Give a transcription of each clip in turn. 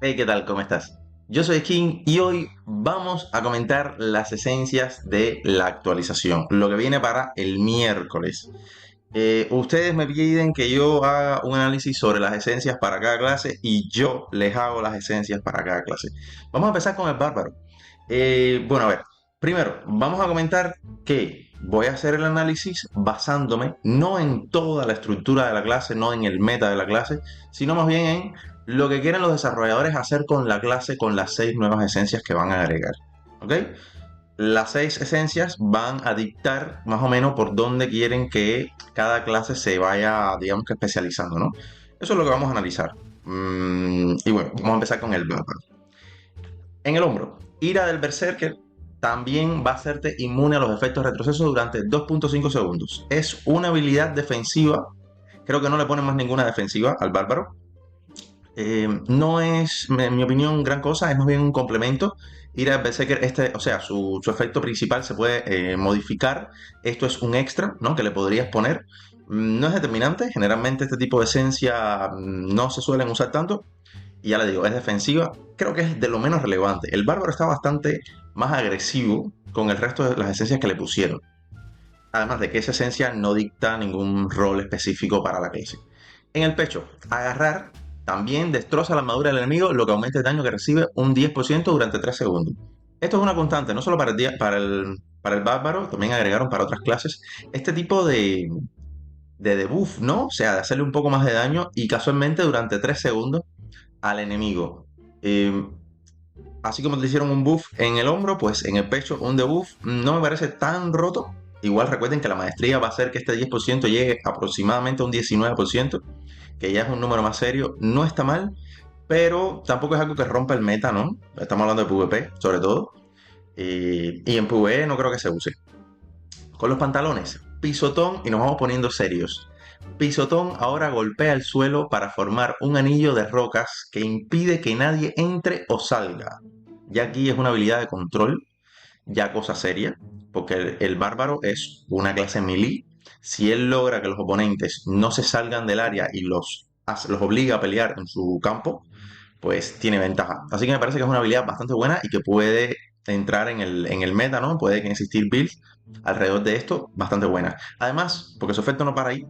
Hey, ¿qué tal? ¿Cómo estás? Yo soy King y hoy vamos a comentar las esencias de la actualización, lo que viene para el miércoles. Ustedes me piden que yo haga un análisis sobre las esencias para cada clase y yo les hago las esencias para cada clase. Vamos a empezar con el bárbaro. Bueno, a ver, primero vamos a comentar que voy a hacer el análisis basándome no en toda la estructura de la clase, no en el meta de la clase, sino más bien en lo que quieren los desarrolladores hacer con la clase, con las 6 nuevas esencias que van a agregar. ¿Ok? Las 6 esencias van a dictar más o menos por dónde quieren que cada clase se vaya, digamos que especializando, ¿no? Eso es lo que vamos a analizar. Y bueno, vamos a empezar con el bárbaro. En el hombro, ira del berserker también va a hacerte inmune a los efectos retrocesos durante 2.5 segundos. Es una habilidad defensiva. Creo que no le ponen más ninguna defensiva al bárbaro. No es, en mi opinión, gran cosa, es más bien un complemento. Ir a Berserker, o sea, su efecto principal se puede modificar. Esto es un extra, ¿no? Que le podrías poner. No es determinante, generalmente este tipo de esencia no se suelen usar tanto. Y ya le digo, es defensiva. Creo que es de lo menos relevante. El bárbaro está bastante más agresivo con el resto de las esencias que le pusieron. Además de que esa esencia no dicta ningún rol específico para la clase. En el pecho, agarrar también destroza la armadura del enemigo, lo que aumenta el daño que recibe un 10% durante 3 segundos. Esto es una constante, no solo para el bárbaro, también agregaron para otras clases este tipo de debuff, ¿no? O sea, de hacerle un poco más de daño y casualmente durante 3 segundos al enemigo. Eh, Así como le hicieron un buff en el hombro, pues en el pecho un debuff no me parece tan roto. Igual recuerden que la maestría va a hacer que este 10% llegue aproximadamente a un 19%, que ya es un número más serio. No está mal, pero tampoco es algo que rompa el meta, ¿no? Estamos hablando de PvP, sobre todo. Y en PvE no creo que se use. Con los pantalones, pisotón y nos vamos poniendo serios. Pisotón ahora golpea el suelo para formar un anillo de rocas que impide que nadie entre o salga. Ya aquí es una habilidad de control, ya cosa seria, porque el bárbaro es una clase melee. Si él logra que los oponentes no se salgan del área y los obliga a pelear en su campo, pues tiene ventaja. Así que me parece que es una habilidad bastante buena y que puede entrar en el meta, ¿no? Puede existir builds alrededor de esto bastante buenas. Además, porque su efecto no para ahí,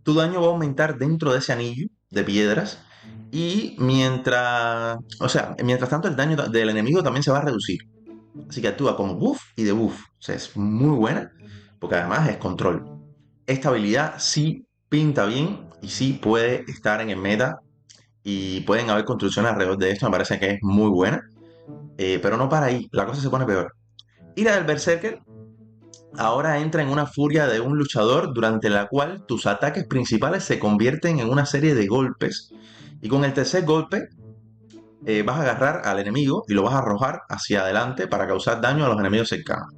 tu daño va a aumentar dentro de ese anillo de piedras y mientras tanto el daño del enemigo también se va a reducir. Así que actúa como buff y debuff. O sea, es muy buena porque además es control. Esta habilidad sí pinta bien y sí puede estar en el meta y pueden haber construcciones alrededor de esto, me parece que es muy buena, pero no para ahí, la cosa se pone peor. Ira del Berserker ahora entra en una furia de un luchador durante la cual tus ataques principales se convierten en una serie de golpes y con el tercer golpe vas a agarrar al enemigo y lo vas a arrojar hacia adelante para causar daño a los enemigos cercanos.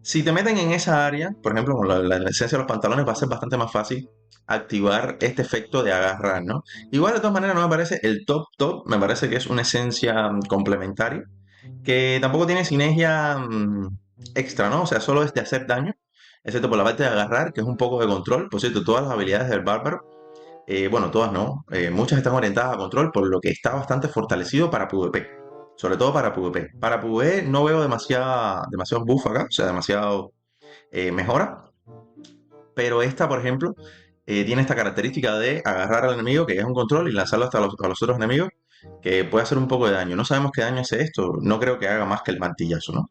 Si te meten en esa área, por ejemplo, con la esencia de los pantalones, va a ser bastante más fácil activar este efecto de agarrar, ¿no? Igual, de todas maneras, no me parece el top, me parece que es una esencia complementaria, que tampoco tiene sinergia extra, ¿no? O sea, solo es de hacer daño, excepto por la parte de agarrar, que es un poco de control. Por cierto, todas las habilidades del bárbaro, bueno, todas no, muchas están orientadas a control, por lo que está bastante fortalecido para PvP. Sobre todo para PvP. Para PvE no veo demasiado buff acá, o sea, demasiado mejora. Pero esta, por ejemplo, tiene esta característica de agarrar al enemigo, que es un control, y lanzarlo hasta a los otros enemigos, que puede hacer un poco de daño. No sabemos qué daño hace esto, no creo que haga más que el martillazo, ¿no?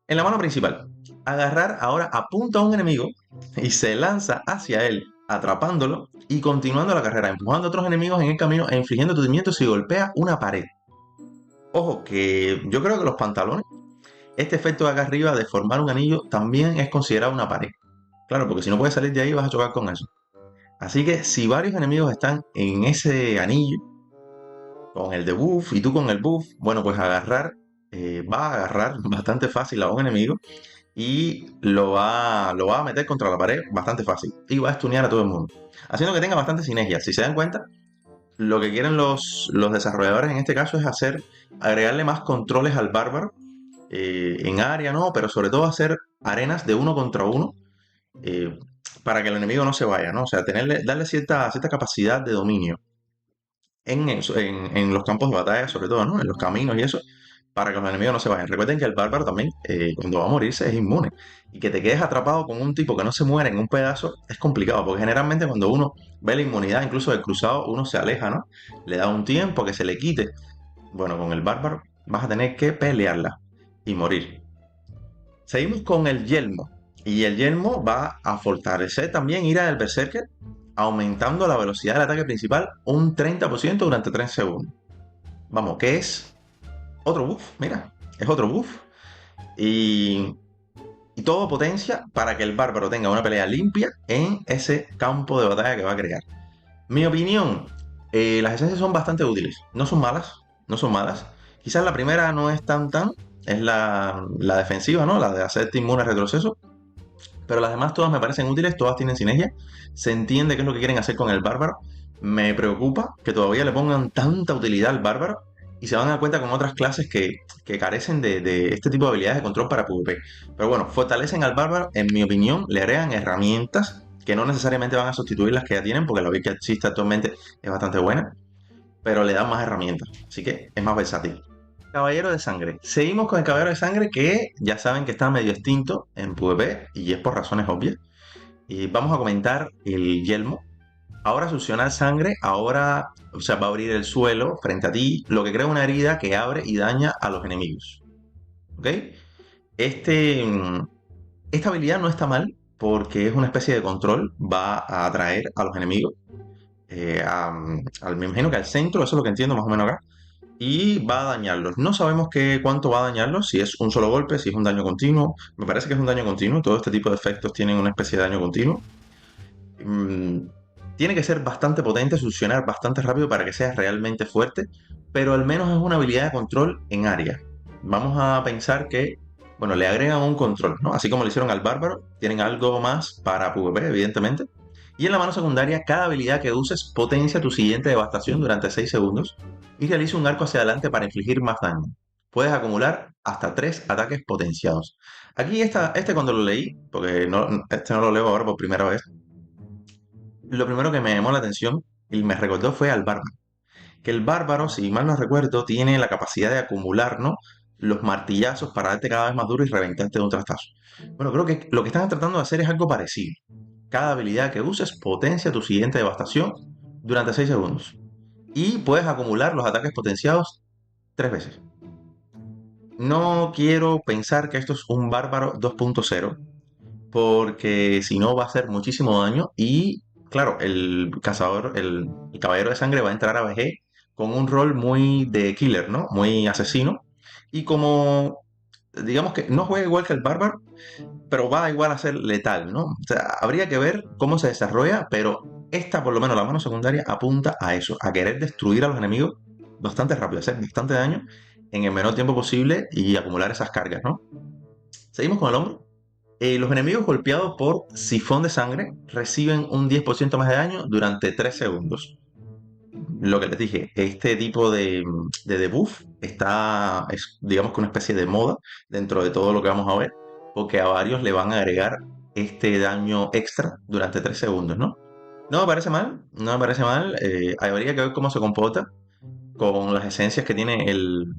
En la mano principal, agarrar ahora apunta a un enemigo y se lanza hacia él, atrapándolo y continuando la carrera, empujando a otros enemigos en el camino e infligiendo aturdimiento si golpea una pared. Ojo, que yo creo que los pantalones, este efecto de acá arriba de formar un anillo también es considerado una pared. Claro, porque si no puedes salir de ahí vas a chocar con eso. Así que si varios enemigos están en ese anillo, con el debuff y tú con el buff, bueno, pues va a agarrar bastante fácil a un enemigo y lo va a meter contra la pared bastante fácil. Y va a stunear a todo el mundo. Haciendo que tenga bastante sinergia. Si se dan cuenta, lo que quieren los desarrolladores en este caso es agregarle más controles al bárbaro en área, ¿no? Pero sobre todo hacer arenas de uno contra uno eh, para que el enemigo no se vaya, ¿no? O sea, darle cierta capacidad de dominio. en los campos de batalla, sobre todo, ¿no? En los caminos y eso, para que los enemigos no se vayan. Recuerden que el bárbaro también, cuando va a morirse, es inmune. Y que te quedes atrapado con un tipo que no se muere en un pedazo es complicado, porque generalmente cuando uno ve la inmunidad, incluso del cruzado, uno se aleja, ¿no? Le da un tiempo que se le quite. Bueno, con el bárbaro vas a tener que pelearla y morir. Seguimos con el yelmo. Y el yelmo va a fortalecer también ira del berserker, aumentando la velocidad del ataque principal un 30% durante 3 segundos. Vamos, que es otro buff, mira, es otro buff. Y, y todo potencia para que el bárbaro tenga una pelea limpia en ese campo de batalla que va a crear. Mi opinión, las esencias son bastante útiles. No son malas, no son malas. Quizás la primera no es tan, es la defensiva, ¿no? La de hacerte inmune al retroceso. Pero las demás todas me parecen útiles, todas tienen sinergia. Se entiende qué es lo que quieren hacer con el bárbaro. Me preocupa que todavía le pongan tanta utilidad al bárbaro y se van a dar cuenta con otras clases que carecen de este tipo de habilidades de control para PvP. Pero bueno, fortalecen al bárbaro, en mi opinión, le agregan herramientas que no necesariamente van a sustituir las que ya tienen, porque la build que existe actualmente es bastante buena, pero le dan más herramientas, así que es más versátil. Caballero de Sangre. Seguimos con el Caballero de Sangre que ya saben que está medio extinto en PvP y es por razones obvias. Y vamos a comentar el yelmo. Ahora succionar sangre, ahora, o sea, va a abrir el suelo frente a ti, lo que crea una herida que abre y daña a los enemigos. ¿Ok? Este, mm, esta habilidad no está mal porque es una especie de control, va a atraer a los enemigos. Me imagino que al centro, eso es lo que entiendo más o menos acá, y va a dañarlos. No sabemos cuánto va a dañarlos, si es un solo golpe, si es un daño continuo. Me parece que es un daño continuo. Todo este tipo de efectos tienen una especie de daño continuo. Mm, Tiene que ser bastante potente, succionar bastante rápido para que sea realmente fuerte, pero al menos es una habilidad de control en área. Vamos a pensar que, bueno, le agregan un control, ¿no? Así como le hicieron al bárbaro, tienen algo más para PvP, evidentemente. Y en la mano secundaria, cada habilidad que uses potencia tu siguiente devastación durante 6 segundos y realiza un arco hacia adelante para infligir más daño. Puedes acumular hasta 3 ataques potenciados. Aquí este cuando lo leí, porque este no lo leo ahora por primera vez, lo primero que me llamó la atención y me recordó fue al bárbaro. Que el bárbaro, si mal no recuerdo, tiene la capacidad de acumular, ¿no? Los martillazos para darte cada vez más duro y reventarte de un trastazo. Bueno, creo que lo que están tratando de hacer es algo parecido. Cada habilidad que uses potencia tu siguiente devastación durante 6 segundos. Y puedes acumular los ataques potenciados 3 veces. No quiero pensar que esto es un bárbaro 2.0, porque si no va a hacer muchísimo daño y claro, el cazador, el caballero de sangre va a entrar a BG con un rol muy de killer, ¿no? Muy asesino y como digamos que no juega igual que el bárbaro, pero va igual a ser letal, ¿no? O sea, habría que ver cómo se desarrolla, pero esta, por lo menos la mano secundaria, apunta a eso, a querer destruir a los enemigos bastante rápido, hacer bastante daño en el menor tiempo posible y acumular esas cargas, ¿no? Seguimos con el hombro. Los enemigos golpeados por sifón de sangre reciben un 10% más de daño durante 3 segundos. Lo que les dije, este tipo de debuff es digamos que una especie de moda dentro de todo lo que vamos a ver, porque a varios le van a agregar este daño extra durante 3 segundos, ¿no? No me parece mal, no me parece mal. Habría que ver cómo se comporta con las esencias que tiene el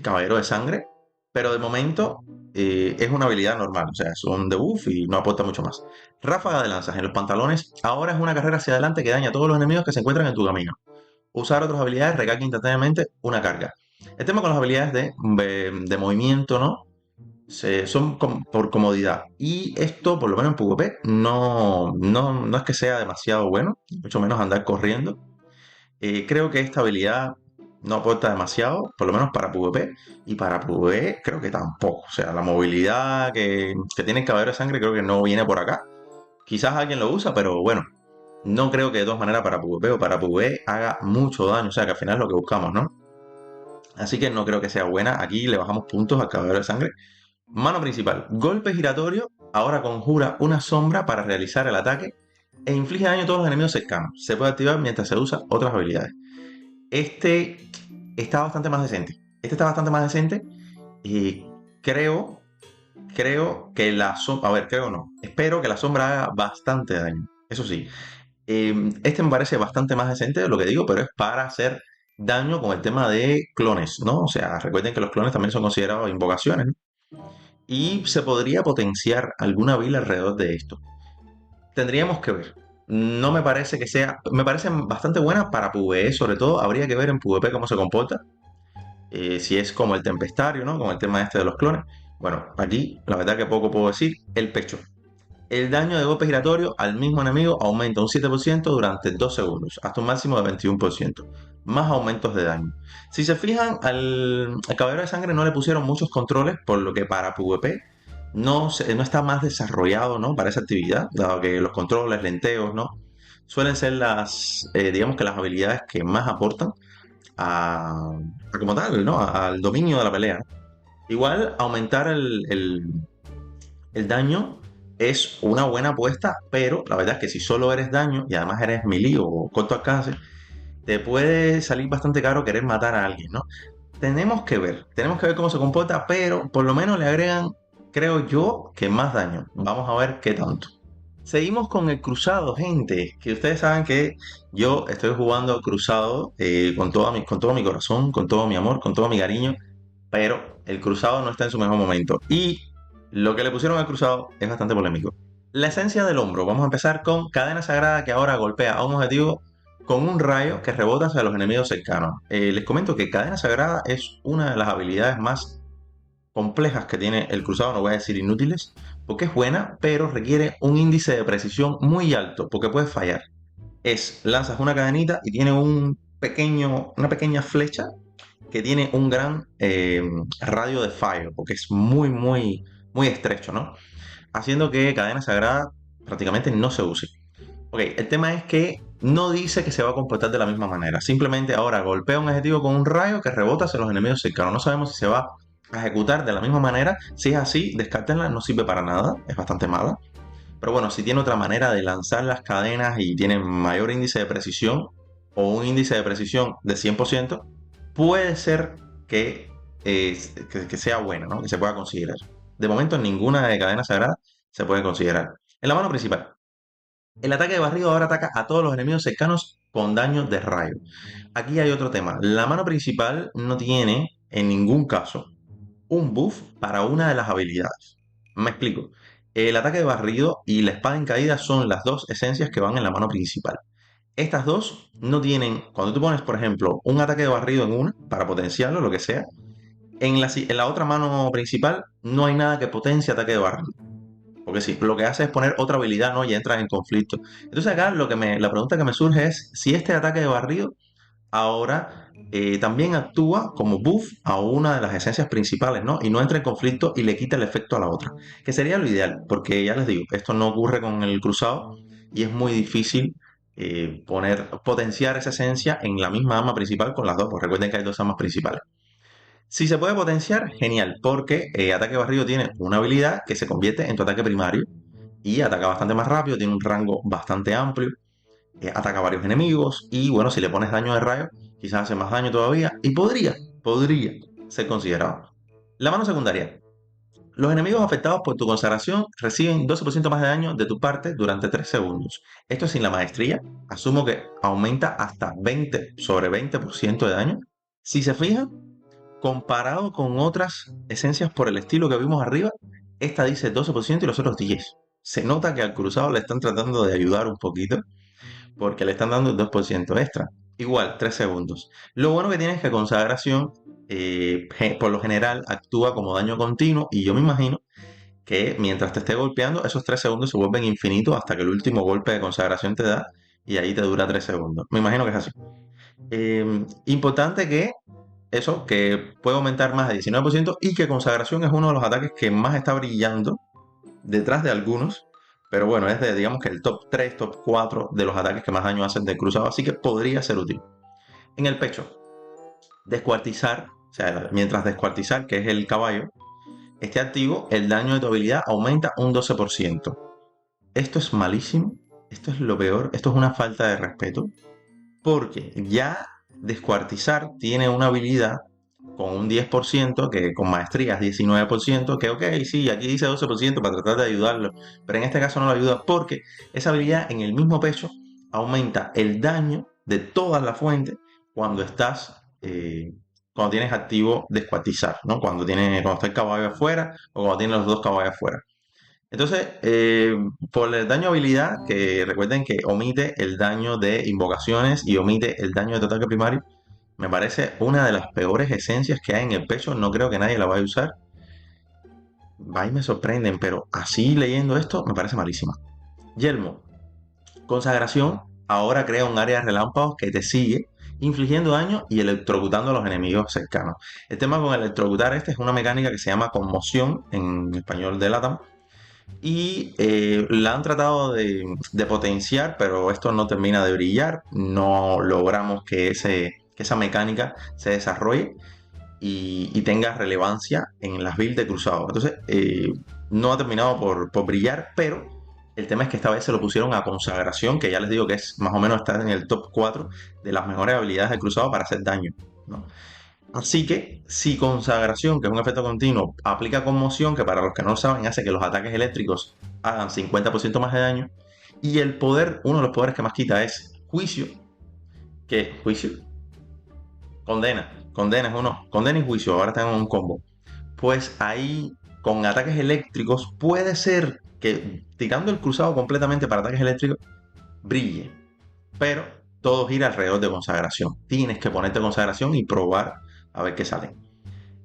caballero de sangre, pero de momento es una habilidad normal, o sea, es un debuff y no aporta mucho más. Ráfaga de lanzas en los pantalones ahora es una carrera hacia adelante que daña a todos los enemigos que se encuentran en tu camino. Usar otras habilidades recarga instantáneamente una carga. El tema con las habilidades de movimiento, ¿no? Son por comodidad. Y esto, por lo menos en PvP, no es que sea demasiado bueno, mucho menos andar corriendo. Creo que esta habilidad no aporta demasiado, por lo menos para PvP, y para PvE creo que tampoco. O sea, la movilidad que tiene el caballero de sangre creo que no viene por acá. Quizás alguien lo usa, pero bueno, no creo que de todas maneras para PvP o para PvE haga mucho daño. O sea, que al final es lo que buscamos, ¿no? Así que no creo que sea buena. Aquí le bajamos puntos al caballero de sangre. Mano principal, golpe giratorio. Ahora conjura una sombra para realizar el ataque e inflige daño a todos los enemigos cercanos. Se puede activar mientras se usa otras habilidades. Este está bastante más decente. Este está bastante más decente y creo, creo que la sombra, a ver, creo no, espero que la sombra haga bastante daño. Eso sí, Este me parece bastante más decente de lo que digo, pero es para hacer daño con el tema de clones, ¿no? O sea, recuerden que los clones también son considerados invocaciones, ¿no? Y se podría potenciar alguna build alrededor de esto. Tendríamos que ver. No me parece que sea. Me parecen bastante buenas para PvE, sobre todo. Habría que ver en PvP cómo se comporta. Si es como el Tempestario, ¿no? Con el tema este de los clones. Bueno, aquí la verdad que poco puedo decir. El pecho. El daño de golpe giratorio al mismo enemigo aumenta un 7% durante 2 segundos, hasta un máximo de 21%. Más aumentos de daño. Si se fijan, al Caballero de Sangre no le pusieron muchos controles, por lo que para PvP no está más desarrollado, ¿no? Para esa actividad, dado que los controles, lenteos, ¿no? Suelen ser digamos que las habilidades que más aportan como tal, ¿no? Al dominio de la pelea. Igual aumentar el daño es una buena apuesta, pero la verdad es que si solo eres daño y además eres melee o corto alcance, te puede salir bastante caro querer matar a alguien, ¿no? Tenemos que ver cómo se comporta, pero por lo menos le agregan, creo yo, que más daño. Vamos a ver qué tanto. Seguimos con el cruzado, gente, que ustedes saben que yo estoy jugando cruzado con todo mi corazón, con todo mi amor, con todo mi cariño, pero el cruzado no está en su mejor momento. Y lo que le pusieron al cruzado es bastante polémico. La esencia del hombro. Vamos a empezar con cadena sagrada que ahora golpea a un objetivo con un rayo que rebota hacia los enemigos cercanos. Les comento que cadena sagrada es una de las habilidades más complejas que tiene el cruzado, no voy a decir inútiles, porque es buena, pero requiere un índice de precisión muy alto, porque puede fallar. Lanzas una cadenita y tiene una pequeña flecha que tiene un gran radio de fallo, porque es muy, muy, muy estrecho, ¿no? Haciendo que cadena sagrada prácticamente no se use. Ok, el tema es que no dice que se va a comportar de la misma manera. Simplemente ahora golpea un objetivo con un rayo que rebota hacia los enemigos cercanos. No sabemos si se va a ejecutar de la misma manera. Si es así, descártenla, no sirve para nada, es bastante mala. Pero bueno, si tiene otra manera de lanzar las cadenas y tiene mayor índice de precisión o un índice de precisión de 100%, puede ser que sea buena, ¿no? Que se pueda considerar. De momento, en ninguna de cadena sagrada se puede considerar. En la mano principal, el ataque de barrido ahora ataca a todos los enemigos cercanos con daño de rayo. Aquí hay otro tema. La mano principal no tiene, en ningún caso, un buff para una de las habilidades. Me explico. El ataque de barrido y la espada en caída son las dos esencias que van en la mano principal. Estas dos no tienen, cuando tú pones, por ejemplo, un ataque de barrido en una, para potenciarlo, lo que sea, en la otra mano principal no hay nada que potencie ataque de barrido. Porque si lo que hace es poner otra habilidad, ¿no? Y entras en conflicto. Entonces acá la pregunta que me surge es si este ataque de barrido ahora también actúa como buff a una de las esencias principales, ¿no? Y no entra en conflicto y le quita el efecto a la otra. Que sería lo ideal, porque ya les digo, esto no ocurre con el cruzado y es muy difícil potenciar esa esencia en la misma arma principal con las dos, porque recuerden que hay dos armas principales. Si se puede potenciar, genial, porque ataque barrido tiene una habilidad que se convierte en tu ataque primario y ataca bastante más rápido, tiene un rango bastante amplio, ataca a varios enemigos y bueno, si le pones daño de rayo, quizás hace más daño todavía y podría ser considerado. La mano secundaria. Los enemigos afectados por tu consagración reciben 12% más de daño de tu parte durante 3 segundos. Esto es sin la maestría. Asumo que aumenta hasta 20 sobre 20% de daño. Si se fijan, comparado con otras esencias por el estilo que vimos arriba, esta dice 12% y los otros 10%. Se nota que al cruzado le están tratando de ayudar un poquito porque le están dando el 2% extra. Igual, 3 segundos. Lo bueno que tiene es que consagración por lo general actúa como daño continuo y yo me imagino que mientras te esté golpeando esos 3 segundos se vuelven infinitos hasta que el último golpe de consagración te da y ahí te dura 3 segundos. Me imagino que es así. Importante que puede aumentar más de 19% y que consagración es uno de los ataques que más está brillando detrás de algunos, pero bueno, es digamos que el top 3, top 4 de los ataques que más daño hacen del cruzado, así que podría ser útil. En el pecho, descuartizar, o sea, mientras descuartizar, que es el caballo, esté activo, el daño de tu habilidad aumenta un 12%. Esto es malísimo, esto es lo peor, esto es una falta de respeto, porque ya descuartizar tiene una habilidad con un 10%, que con maestría es 19%, que ok, sí, aquí dice 12% para tratar de ayudarlo, pero en este caso no lo ayuda porque esa habilidad en el mismo pecho aumenta el daño de todas las fuentes cuando cuando tienes activo descuartizar, ¿no? Cuando está el caballo afuera o cuando tienes los dos caballos afuera. Entonces, por el daño habilidad, que recuerden que omite el daño de invocaciones y omite el daño de ataque primario, me parece una de las peores esencias que hay en el pecho. No creo que nadie la vaya a usar. Va y me sorprenden, pero así leyendo esto me parece malísima. Yelmo, consagración, ahora crea un área de relámpagos que te sigue, infligiendo daño y electrocutando a los enemigos cercanos. El tema con electrocutar es una mecánica que se llama conmoción en español de LATAM, y la han tratado de potenciar, pero esto no termina de brillar. No logramos que esa mecánica se desarrolle y tenga relevancia en las builds de cruzado. Entonces, no ha terminado por brillar, pero el tema es que esta vez se lo pusieron a consagración, que ya les digo que es más o menos está en el top 4 de las mejores habilidades de cruzado para hacer daño, ¿no? Así que si consagración, que es un efecto continuo, aplica conmoción, que para los que no lo saben hace que los ataques eléctricos hagan 50% más de daño, y el poder, uno de los poderes que más quita es juicio, que juicio, condena es uno, condena y juicio, ahora tenemos un combo. Pues ahí con ataques eléctricos puede ser que tirando el cruzado completamente para ataques eléctricos brille, pero todo gira alrededor de consagración. Tienes que ponerte consagración y probar a ver qué sale.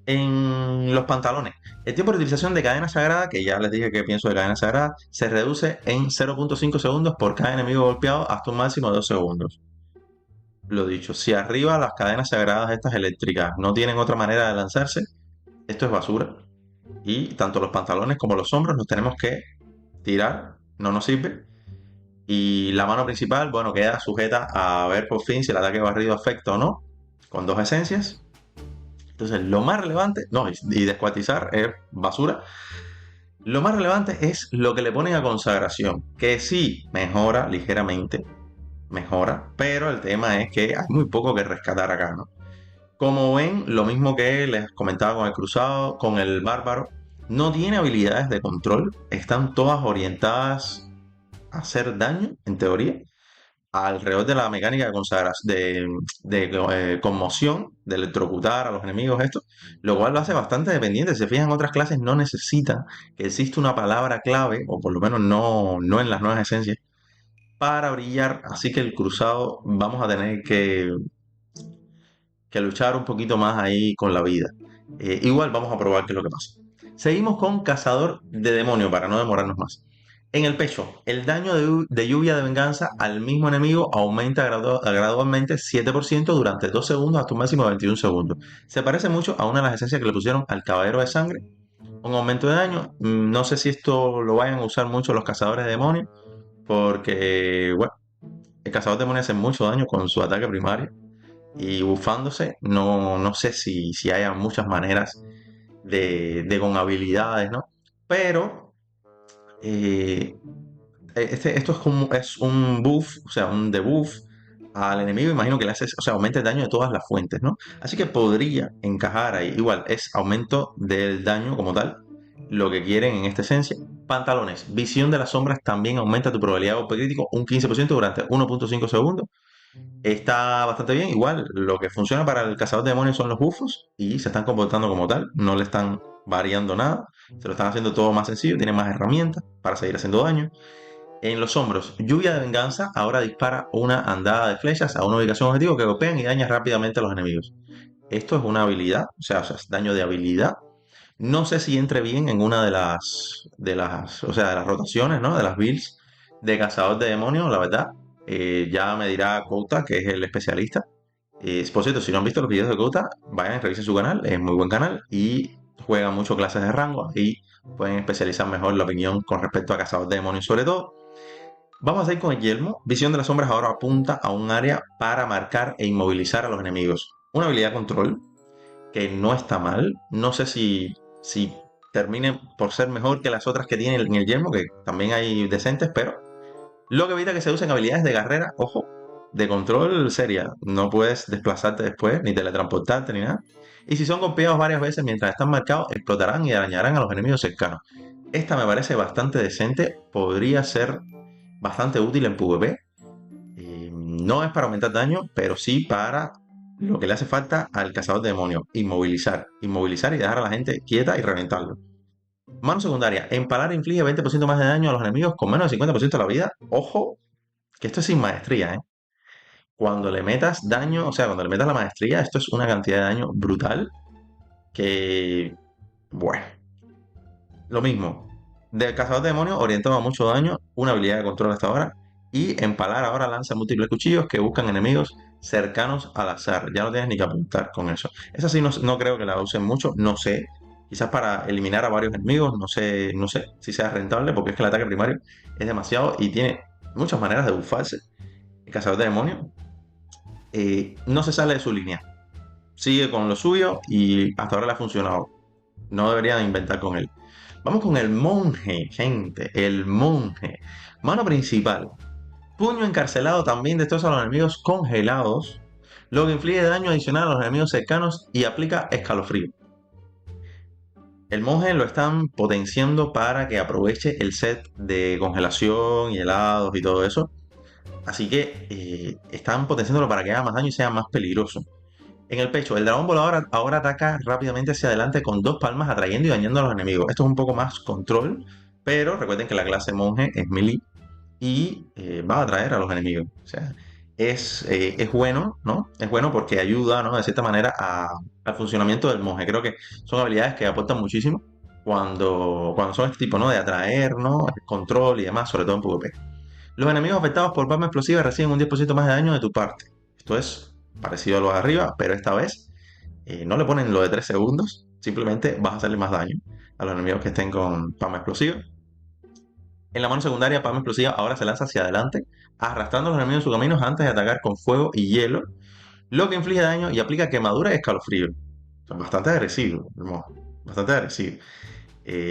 En los pantalones, el tiempo de utilización de cadena sagrada, que ya les dije que pienso de cadena sagrada, se reduce en 0.5 segundos por cada enemigo golpeado hasta un máximo de 2 segundos. Lo dicho, si arriba las cadenas sagradas estas eléctricas no tienen otra manera de lanzarse, esto es basura. Y tanto los pantalones como los hombros los tenemos que tirar, no nos sirve. Y la mano principal, bueno, queda sujeta a ver por fin si el ataque barrido afecta o no, con dos esencias. Entonces, lo más relevante, no, y descuartizar es basura. Lo más relevante es lo que le ponen a consagración, que sí mejora ligeramente, mejora, pero el tema es que hay muy poco que rescatar acá, ¿no? Como ven, lo mismo que les comentaba con el cruzado, con el bárbaro, no tiene habilidades de control, están todas orientadas a hacer daño, en teoría, alrededor de la mecánica de conmoción, de electrocutar a los enemigos, esto, lo cual lo hace bastante dependiente. Si se fijan, otras clases no necesitan que exista una palabra clave, o por lo menos no en las nuevas esencias, para brillar. Así que el cruzado vamos a tener que luchar un poquito más ahí con la vida. Igual vamos a probar qué es lo que pasa. Seguimos con Cazador de Demonio para no demorarnos más. En el pecho, el daño de lluvia de venganza al mismo enemigo aumenta gradualmente 7% durante 2 segundos hasta un máximo de 21 segundos. Se parece mucho a una de las esencias que le pusieron al Caballero de Sangre. Un aumento de daño. No sé si esto lo vayan a usar mucho los cazadores de demonios, porque, bueno, el cazador de demonios hace mucho daño con su ataque primario. Y bufándose, no sé si haya muchas maneras con habilidades, ¿no? Pero eh, esto es un buff, o sea, un debuff al enemigo. Imagino que le hace, o sea, aumenta el daño de todas las fuentes, ¿no? Así que podría encajar ahí. Igual, es aumento del daño como tal, lo que quieren en esta esencia. Pantalones, visión de las sombras también aumenta tu probabilidad de golpe crítico un 15% durante 1.5 segundos. Está bastante bien. Igual, lo que funciona para el cazador de demonios son los buffos y se están comportando como tal. No le están variando nada. Se lo están haciendo todo más sencillo. Tiene más herramientas para seguir haciendo daño. En los hombros, lluvia de venganza ahora dispara una andada de flechas a una ubicación objetivo que golpean y daña rápidamente a los enemigos. Esto es una habilidad, o sea, es daño de habilidad. No sé si entre bien en una o sea, de las rotaciones, ¿no? De las builds de cazador de demonios, la verdad. Ya me dirá Kouta, que es el especialista. Por cierto, si no han visto los videos de Kouta, vayan y revisen su canal, es muy buen canal y juega mucho clases de rango y pueden especializar mejor la opinión con respecto a cazador de demonios sobre todo. Vamos a ir con el yelmo. Visión de las sombras ahora apunta a un área para marcar e inmovilizar a los enemigos. Una habilidad control que no está mal. No sé si termine por ser mejor que las otras que tiene en el yelmo, que también hay decentes, pero lo que evita que se usen habilidades de carrera, ojo, de control seria. No puedes desplazarte después, ni teletransportarte, ni nada. Y si son golpeados varias veces mientras están marcados, explotarán y dañarán a los enemigos cercanos. Esta me parece bastante decente, podría ser bastante útil en PvP. No es para aumentar daño, pero sí para lo que le hace falta al cazador de demonios, inmovilizar. Inmovilizar y dejar a la gente quieta y reventarlo. Mano secundaria, empalar inflige 20% más de daño a los enemigos con menos del 50% de la vida. Ojo, que esto es sin maestría, ¿eh? Cuando le metas daño, o sea, cuando le metas la maestría, esto es una cantidad de daño brutal que, bueno, lo mismo. Del cazador de demonios orientado a mucho daño, una habilidad de control hasta ahora. Y empalar ahora lanza múltiples cuchillos que buscan enemigos cercanos al azar. Ya no tienes ni que apuntar con eso. Esa sí no creo que la usen mucho, no sé. Quizás para eliminar a varios enemigos, no sé si sea rentable, porque es que el ataque primario es demasiado y tiene muchas maneras de bufarse. El cazador de demonios no se sale de su línea. Sigue con lo suyo y hasta ahora le ha funcionado. No deberían inventar con él. Vamos con el monje, gente. El monje. Mano principal. Puño encarcelado también destroza a los enemigos congelados. Lo que inflige daño adicional a los enemigos cercanos y aplica escalofrío. El monje lo están potenciando para que aproveche el set de congelación y helados y todo eso. Así que están potenciándolo para que haga más daño y sea más peligroso. En el pecho, el dragón volador ahora ataca rápidamente hacia adelante con dos palmas, atrayendo y dañando a los enemigos. Esto es un poco más control, pero recuerden que la clase monje es melee y va a atraer a los enemigos. O sea, es bueno, ¿no? Es bueno porque ayuda, ¿no? De cierta manera al funcionamiento del monje. Creo que son habilidades que aportan muchísimo cuando son este tipo, ¿no? De atraer, ¿no? Control y demás, sobre todo en PvP. Los enemigos afectados por palma explosiva reciben un 10% más de daño de tu parte. Esto es parecido a lo de arriba, pero esta vez no le ponen lo de 3 segundos, simplemente vas a hacerle más daño a los enemigos que estén con palma explosiva. En la mano secundaria, palma explosiva ahora se lanza hacia adelante, arrastrando a los enemigos en su camino antes de atacar con fuego y hielo, lo que inflige daño y aplica quemadura y escalofrío. Son bastante agresivo, bastante agresivo.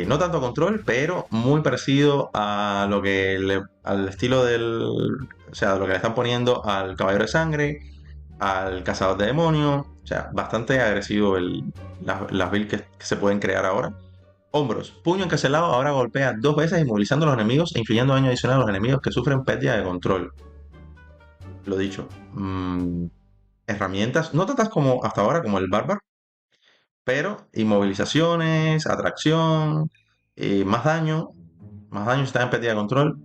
No tanto control, pero muy parecido a al estilo o sea, lo que le están poniendo al caballero de sangre, al cazador de demonios. O sea, bastante agresivo las builds que se pueden crear ahora. Hombros. Puño encarcelado ahora golpea dos veces inmovilizando a los enemigos e infligiendo daño adicional a los enemigos que sufren pérdida de control. Lo dicho. Herramientas, no tantas como hasta ahora como el bárbaro, pero inmovilizaciones, atracción, más daño si está en pérdida de control.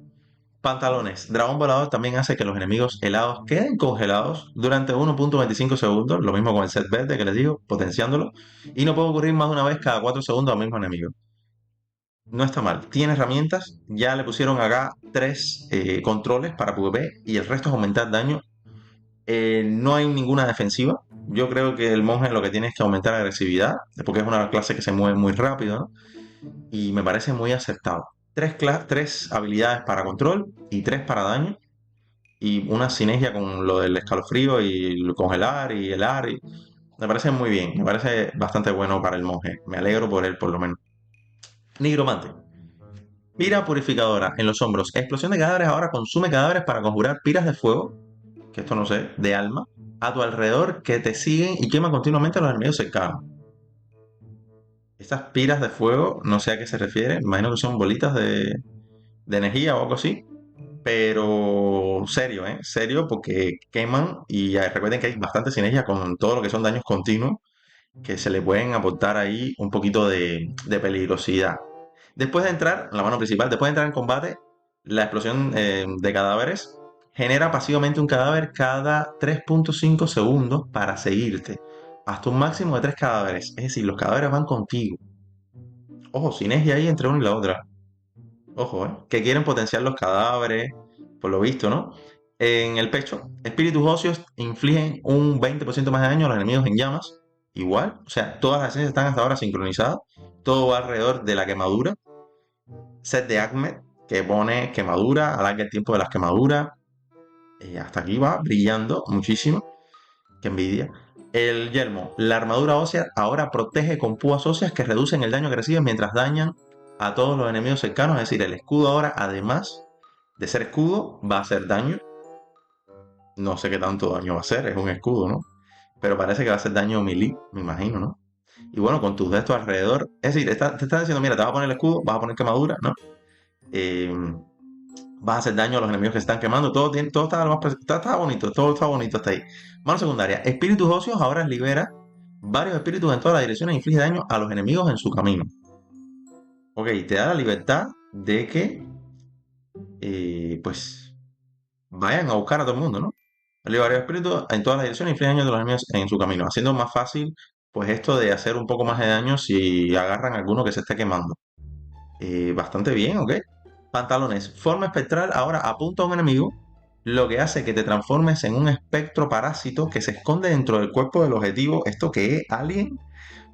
Pantalones. Dragón volador también hace que los enemigos helados queden congelados durante 1.25 segundos, lo mismo con el set verde que les digo, potenciándolo, y no puede ocurrir más de una vez cada 4 segundos al mismo enemigo. No está mal, tiene herramientas, ya le pusieron acá 3 controles para PvP y el resto es aumentar daño. No hay ninguna defensiva. Yo creo que el monje lo que tiene es que aumentar agresividad, porque es una clase que se mueve muy rápido, ¿no? Y me parece muy aceptado. Tres habilidades para control y 3 para daño. Y una sinergia con lo del escalofrío y el congelar y helar. Me parece muy bien, me parece bastante bueno para el monje. Me alegro por él, por lo menos. Nigromante. Pira purificadora en los hombros. Explosión de cadáveres ahora consume cadáveres para conjurar piras de fuego, que esto no sé, de alma, a tu alrededor que te siguen y queman continuamente a los enemigos cercanos. Estas piras de fuego, no sé a qué se refiere, imagino que son bolitas de energía o algo así, pero serio, ¿eh? Serio porque queman y recuerden que hay bastante sinergia con todo lo que son daños continuos que se le pueden aportar ahí un poquito de peligrosidad. Después de entrar, en la mano principal, después de entrar en combate, la explosión de cadáveres genera pasivamente un cadáver cada 3.5 segundos para seguirte. Hasta un máximo de 3 cadáveres. Es decir, los cadáveres van contigo. Ojo, sinergia ahí entre una y la otra. Ojo, que quieren potenciar los cadáveres, por lo visto, ¿no? En el pecho, espíritus óseos infligen un 20% más de daño a los enemigos en llamas. Igual, o sea, todas las esencias están hasta ahora sincronizadas. Todo va alrededor de la quemadura. Set de Ahmed, que pone quemadura, alarga el tiempo de las quemaduras. Hasta aquí va brillando muchísimo. Qué envidia. El yelmo, la armadura ósea ahora protege con púas óseas que reducen el daño que reciben mientras dañan a todos los enemigos cercanos. Es decir, el escudo ahora, además de ser escudo, va a hacer daño. No sé qué tanto daño va a hacer, es un escudo, ¿no? Pero parece que va a hacer daño melee, me imagino, ¿no? Y bueno, con tus gestos alrededor. Es decir, te está diciendo, mira, te vas a poner el escudo, vas a poner quemadura, ¿no? Eh, Vas a hacer daño a los enemigos que se están quemando. Todo está, está bonito, todo está bonito hasta ahí. Mano secundaria. Espíritus óseos ahora libera varios espíritus en todas las direcciones e inflige daño a los enemigos en su camino. Ok, te da la libertad de que, pues, vayan a buscar a todo el mundo, ¿no? Libera varios espíritus en todas las direcciones e inflige daño a los enemigos en su camino, haciendo más fácil, pues, esto de hacer un poco más de daño si agarran a alguno que se esté quemando. Bastante bien, ¿ok? Pantalones. Forma espectral ahora apunta a un enemigo, lo que hace que te transformes en un espectro parásito que se esconde dentro del cuerpo del objetivo. ¿Esto qué es? ¿Alien?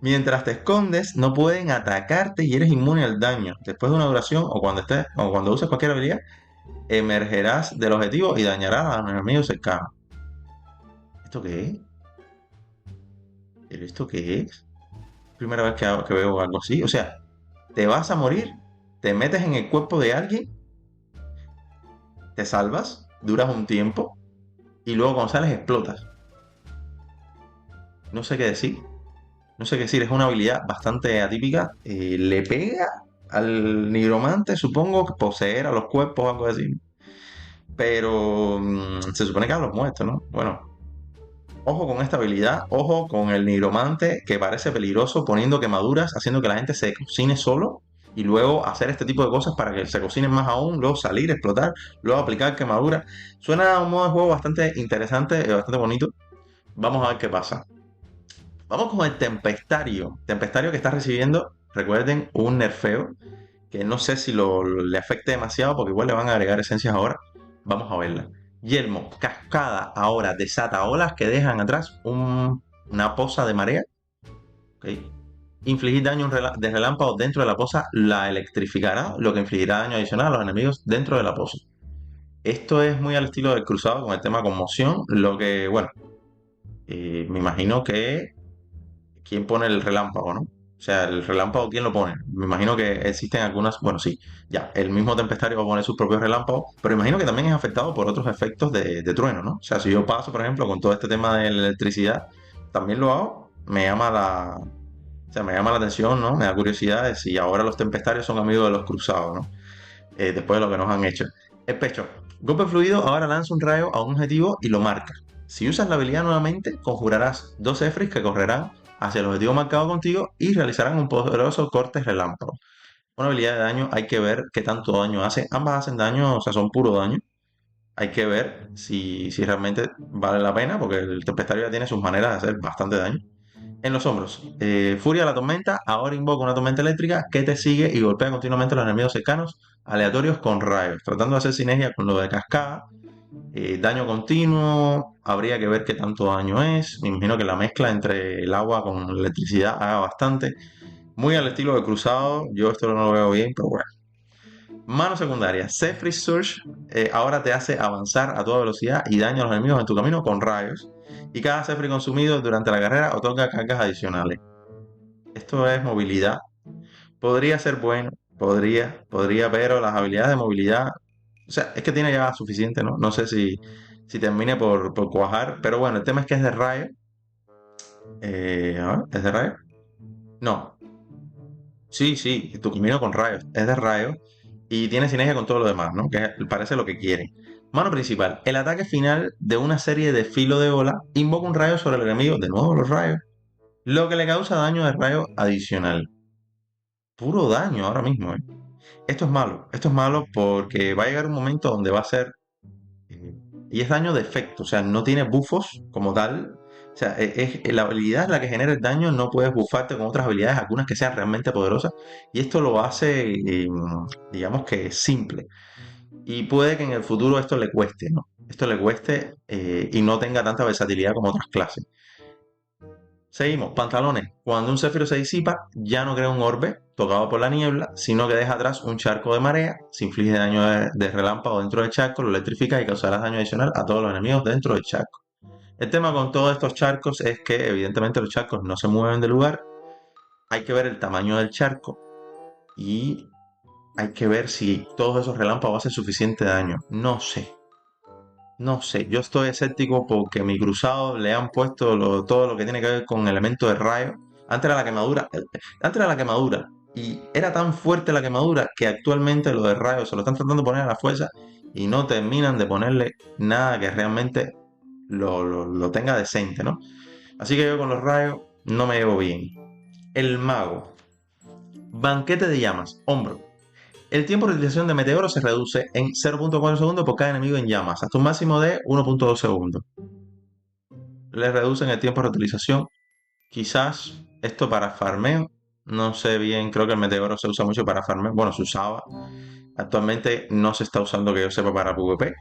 Mientras te escondes, no pueden atacarte y eres inmune al daño. Después de una duración o cuando uses cualquier habilidad, emergerás del objetivo y dañarás a los enemigos cercanos. ¿Esto qué es? ¿Pero esto qué es? Primera vez que veo algo así. O sea, te vas a morir, te metes en el cuerpo de alguien, te salvas, duras un tiempo y luego cuando sales explotas. No sé qué decir. No sé qué decir. Es una habilidad bastante atípica. Le pega al nigromante, supongo, que poseer a los cuerpos o algo así. Pero se supone que a los muertos, ¿no? Bueno, ojo con esta habilidad. Ojo con el nigromante que parece peligroso poniendo quemaduras, haciendo que la gente se cocine solo. Y luego hacer este tipo de cosas para que se cocinen más aún, luego salir, explotar, luego aplicar quemaduras. Suena a un modo de juego bastante interesante, bastante bonito. Vamos a ver qué pasa. Vamos con el Tempestario. Tempestario que está recibiendo, recuerden, un nerfeo. Que no sé si le afecte demasiado porque igual le van a agregar esencias ahora. Vamos a verla. Yelmo, cascada, ahora desata olas que dejan atrás una poza de marea. ¿Okay? Infligir daño de relámpago dentro de la poza la electrificará, lo que infligirá daño adicional a los enemigos dentro de la poza. Esto es muy al estilo del cruzado con el tema conmoción, lo que, bueno, me imagino que quién pone el relámpago, ¿no? O sea, el relámpago, ¿quién lo pone? Me imagino que existen algunas, bueno, sí, ya, el mismo Tempestario va a poner sus propios relámpagos, pero imagino que también es afectado por otros efectos de trueno, ¿no? O sea, si yo paso, por ejemplo, con todo este tema de la electricidad, también lo hago, o sea, me llama la atención, ¿no? Me da curiosidad de si ahora los Tempestarios son amigos de los cruzados, ¿no? Después de lo que nos han hecho. El pecho. Golpe fluido ahora lanza un rayo a un objetivo y lo marca. Si usas la habilidad nuevamente, conjurarás dos Efris que correrán hacia el objetivo marcado contigo y realizarán un poderoso corte relámpago. Una habilidad de daño, hay que ver qué tanto daño hace. Ambas hacen daño, o sea, son puro daño. Hay que ver si realmente vale la pena, porque el tempestario ya tiene sus maneras de hacer bastante daño. En los hombros. Furia de la tormenta. Ahora invoca una tormenta eléctrica que te sigue y golpea continuamente a los enemigos cercanos aleatorios con rayos, tratando de hacer sinergia con lo de cascada. Daño continuo. Habría que ver qué tanto daño es. Me imagino que la mezcla entre el agua con la electricidad haga bastante. Muy al estilo de cruzado. Yo esto no lo veo bien, pero bueno. Mano secundaria. Zephyr Surge ahora te hace avanzar a toda velocidad y daña a los enemigos en tu camino con rayos. Y cada Zephyr consumido durante la carrera otorga cargas adicionales. Esto es movilidad. Podría ser bueno, podría, pero las habilidades de movilidad, o sea, es que tiene ya suficiente, ¿no? No sé si termine por cuajar, pero bueno, el tema es que es de rayo. A ver, ¿es de rayo? No, sí, sí, tu camino con rayos, es de rayo y tiene sinergia con todo lo demás, ¿no? Que parece lo que quiere. Mano principal, el ataque final de una serie de filo de ola invoca un rayo sobre el enemigo, de nuevo los rayos, lo que le causa daño de rayo adicional. Puro daño ahora mismo, ¿eh? Esto es malo porque va a llegar un momento donde va a ser, eh, y es daño de efecto, o sea, no tiene buffos como tal, o sea, la habilidad es la que genera el daño, no puedes buffarte con otras habilidades, algunas que sean realmente poderosas, y esto lo hace, digamos que simple, y puede que en el futuro esto le cueste, ¿no? Esto le cueste y no tenga tanta versatilidad como otras clases. Seguimos, pantalones. Cuando un céfiro se disipa, ya no crea un orbe tocado por la niebla, sino que deja atrás un charco de marea. Si inflige daño de relámpago dentro del charco, lo electrifica y causará daño adicional a todos los enemigos dentro del charco. El tema con todos estos charcos es que evidentemente los charcos no se mueven del lugar. Hay que ver el tamaño del charco y hay que ver si todos esos relámpagos hacen suficiente daño. No sé. No sé, yo estoy escéptico porque mi cruzado le han puesto todo lo que tiene que ver con elementos de rayo. Antes era la quemadura. Antes era la quemadura. Y era tan fuerte la quemadura que actualmente los de Rayo se lo están tratando de poner a la fuerza y no terminan de ponerle nada que realmente lo tenga decente, ¿no? Así que yo con los Rayos no me llevo bien. El mago. Banquete de llamas. Hombro. El tiempo de utilización de meteoro se reduce en 0.4 segundos por cada enemigo en llamas, hasta un máximo de 1.2 segundos. Le reducen el tiempo de utilización. Quizás esto para farmeo, no sé bien, creo que el meteoro se usa mucho para farmeo. Bueno, se usaba. Actualmente no se está usando que yo sepa para PvP,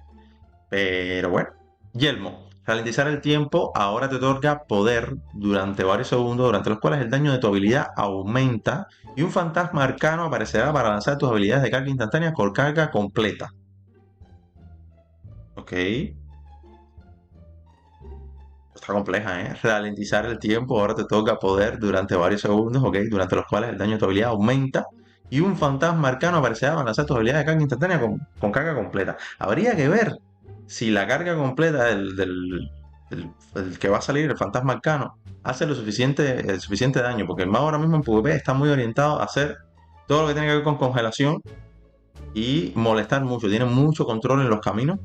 pero bueno. Yelmo. Ralentizar el tiempo ahora te otorga poder durante varios segundos, durante los cuales el daño de tu habilidad aumenta y un fantasma arcano aparecerá para lanzar tus habilidades de carga instantánea con carga completa. Ok, está compleja, ¿eh? Ralentizar el tiempo ahora te toca poder durante varios segundos, ok, durante los cuales el daño de tu habilidad aumenta y un fantasma arcano aparecerá para lanzar tus habilidades de carga instantánea con carga completa. Habría que ver si la carga completa del que va a salir, el fantasma arcano, hace el suficiente daño, porque el mago ahora mismo en PvP está muy orientado a hacer todo lo que tiene que ver con congelación y molestar mucho, tiene mucho control en los caminos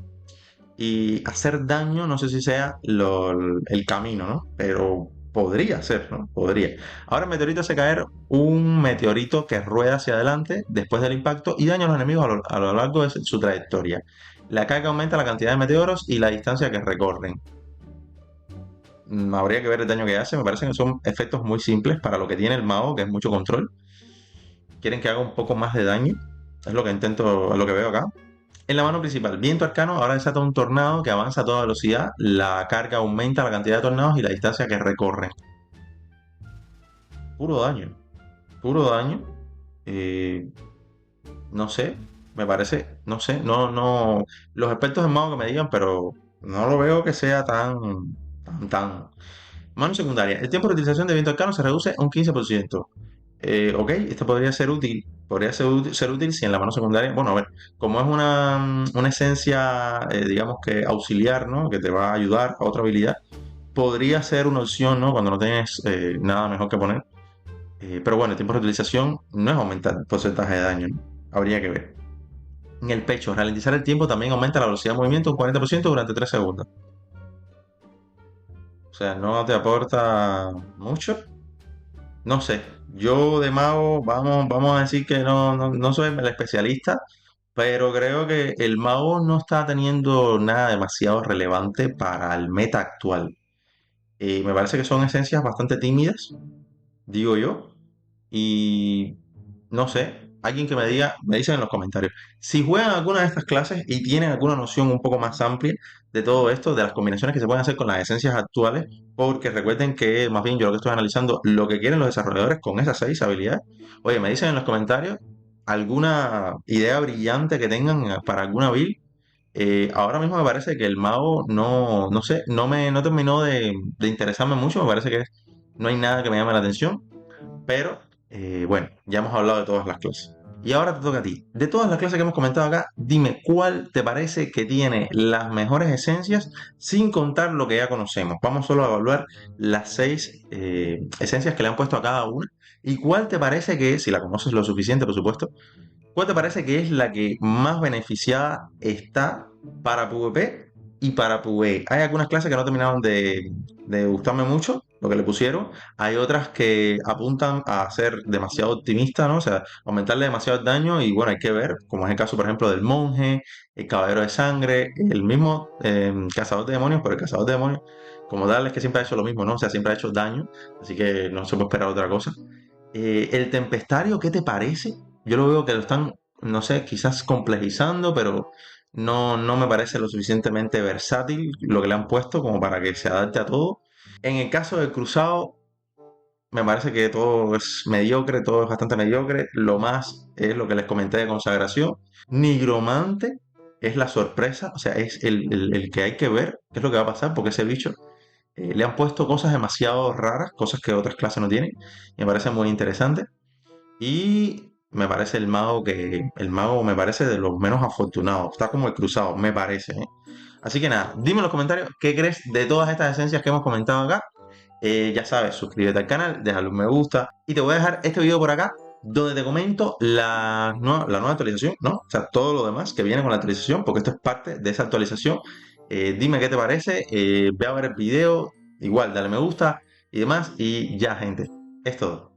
y hacer daño, no sé si sea el camino, ¿no? Pero podría ser, ¿no? Podría. Ahora el meteorito hace caer un meteorito que rueda hacia adelante después del impacto y daña a los enemigos a lo largo de su trayectoria. La carga aumenta la cantidad de meteoros y la distancia que recorren. Habría que ver el daño que hace. Me parece que son efectos muy simples para lo que tiene el mago, que es mucho control. Quieren que haga un poco más de daño. Es lo que intento, es lo que veo acá. En la mano principal, viento arcano, ahora desata un tornado que avanza a toda velocidad. La carga aumenta la cantidad de tornados y la distancia que recorren. Puro daño. Puro daño. Eh, no sé. Me parece. No sé. No, no. Los expertos en mago que me digan, pero no lo veo que sea tan. Mano secundaria. El tiempo de utilización de viento arcano se reduce un 15%. Ok, esto podría ser útil. Podría ser útil si en la mano secundaria. Bueno, a ver, como es una esencia, digamos que auxiliar, ¿no? Que te va a ayudar a otra habilidad, podría ser una opción, ¿no? Cuando no tienes nada mejor que poner. Pero bueno, el tiempo de utilización no es aumentar el porcentaje de daño, ¿no? Habría que ver. En el pecho, ralentizar el tiempo también aumenta la velocidad de movimiento un 40% durante 3 segundos. O sea, no te aporta mucho. No sé, yo de mago, vamos a decir que no soy el especialista, pero creo que el mago no está teniendo nada demasiado relevante para el meta actual. Me parece que son esencias bastante tímidas, digo yo, y no sé, alguien que me diga, me dicen en los comentarios, si juegan alguna de estas clases y tienen alguna noción un poco más amplia de todo esto, de las combinaciones que se pueden hacer con las esencias actuales, porque recuerden que más bien yo lo que estoy analizando, lo que quieren los desarrolladores con esas 6 habilidades. Oye, me dicen en los comentarios alguna idea brillante que tengan para alguna build. Ahora mismo me parece que el mago no sé, no terminó de interesarme mucho, me parece que no hay nada que me llame la atención. Pero bueno, ya hemos hablado de todas las clases. Y ahora te toca a ti. De todas las clases que hemos comentado acá, dime cuál te parece que tiene las mejores esencias sin contar lo que ya conocemos. Vamos solo a evaluar las 6 esencias que le han puesto a cada una. ¿Y cuál te parece que, si la conoces lo suficiente, por supuesto, cuál te parece que es la que más beneficiada está para PvP y para PvE? Hay algunas clases que no terminaron de gustarme mucho, lo que le pusieron. Hay otras que apuntan a ser demasiado optimistas, ¿no? O sea, aumentarle demasiado el daño y bueno, hay que ver, como es el caso, por ejemplo, del monje, el caballero de sangre, el mismo cazador de demonios, pero el cazador de demonios, como tal, es que siempre ha hecho lo mismo, ¿no? O sea, siempre ha hecho daño, así que no se puede esperar otra cosa. El tempestario, ¿qué te parece? Yo lo veo que lo están, no sé, quizás complejizando, pero no me parece lo suficientemente versátil lo que le han puesto como para que se adapte a todo. En el caso del cruzado, me parece que todo es mediocre, todo es bastante mediocre. Lo más es lo que les comenté de consagración. Nigromante es la sorpresa, o sea, es el que hay que ver qué es lo que va a pasar, porque ese bicho le han puesto cosas demasiado raras, cosas que otras clases no tienen, y me parece muy interesante. Y me parece el mago me parece de los menos afortunados. Está como el cruzado, me parece, ¿eh? Así que nada, dime en los comentarios qué crees de todas estas esencias que hemos comentado acá. Ya sabes, suscríbete al canal, déjale un me gusta y te voy a dejar este video por acá donde te comento la nueva actualización, ¿no? O sea, todo lo demás que viene con la actualización, porque esto es parte de esa actualización. Dime qué te parece, ve a ver el video, igual, dale me gusta y demás, y ya, gente, es todo.